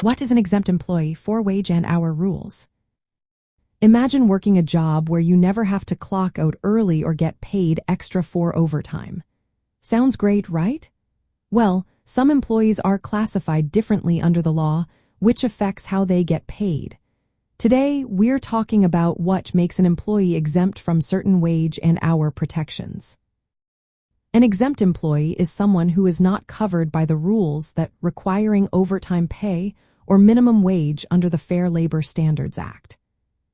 What is an exempt employee for wage and hour rules? Imagine working a job where you never have to clock out early or get paid extra for overtime. Sounds great, right? Well, some employees are classified differently under the law, which affects how they get paid. Today, we're talking about what makes an employee exempt from certain wage and hour protections. An exempt employee is someone who is not covered by the rules that requiring overtime pay or minimum wage under the Fair Labor Standards Act.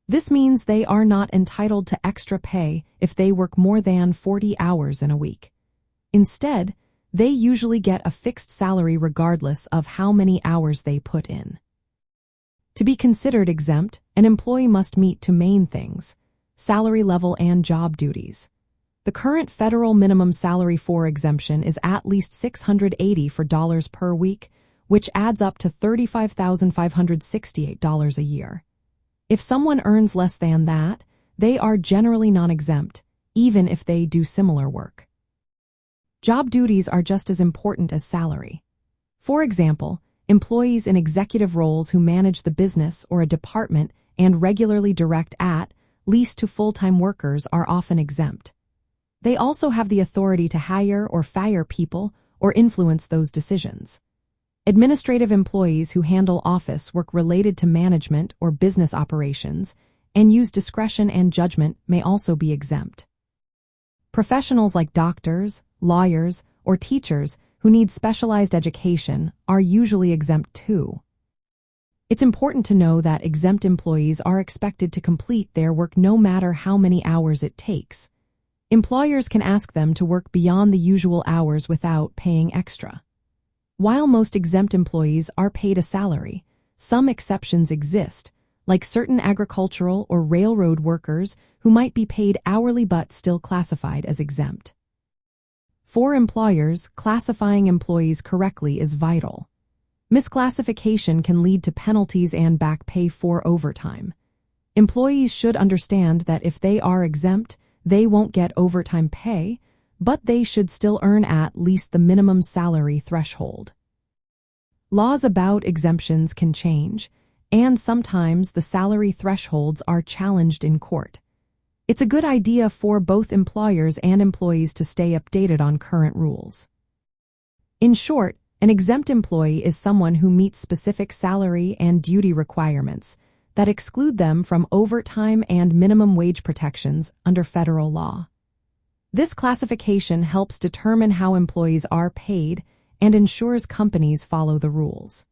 This means they are not entitled to extra pay if they work more than 40 hours in a week. Instead, they usually get a fixed salary regardless of how many hours they put in. To be considered exempt, an employee must meet two main things: salary level and job duties. The current federal minimum salary for exemption is at least $684 per week, which adds up to $35,568 a year. If someone earns less than that, they are generally non-exempt, even if they do similar work. Job duties are just as important as salary. For example, employees in executive roles who manage the business or a department and regularly direct at least to full-time workers are often exempt. They also have the authority to hire or fire people or influence those decisions. Administrative employees who handle office work related to management or business operations and use discretion and judgment may also be exempt. Professionals like doctors, lawyers, or teachers who need specialized education are usually exempt too. It's important to know that exempt employees are expected to complete their work no matter how many hours it takes. Employers can ask them to work beyond the usual hours without paying extra. While most exempt employees are paid a salary, some exceptions exist, like certain agricultural or railroad workers who might be paid hourly but still classified as exempt. For employers, classifying employees correctly is vital. Misclassification can lead to penalties and back pay for overtime. Employees should understand that if they are exempt, they won't get overtime pay, but they should still earn at least the minimum salary threshold. Laws about exemptions can change, and sometimes the salary thresholds are challenged in court. It's a good idea for both employers and employees to stay updated on current rules. In short, an exempt employee is someone who meets specific salary and duty requirements that exclude them from overtime and minimum wage protections under federal law. This classification helps determine how employees are paid and ensures companies follow the rules.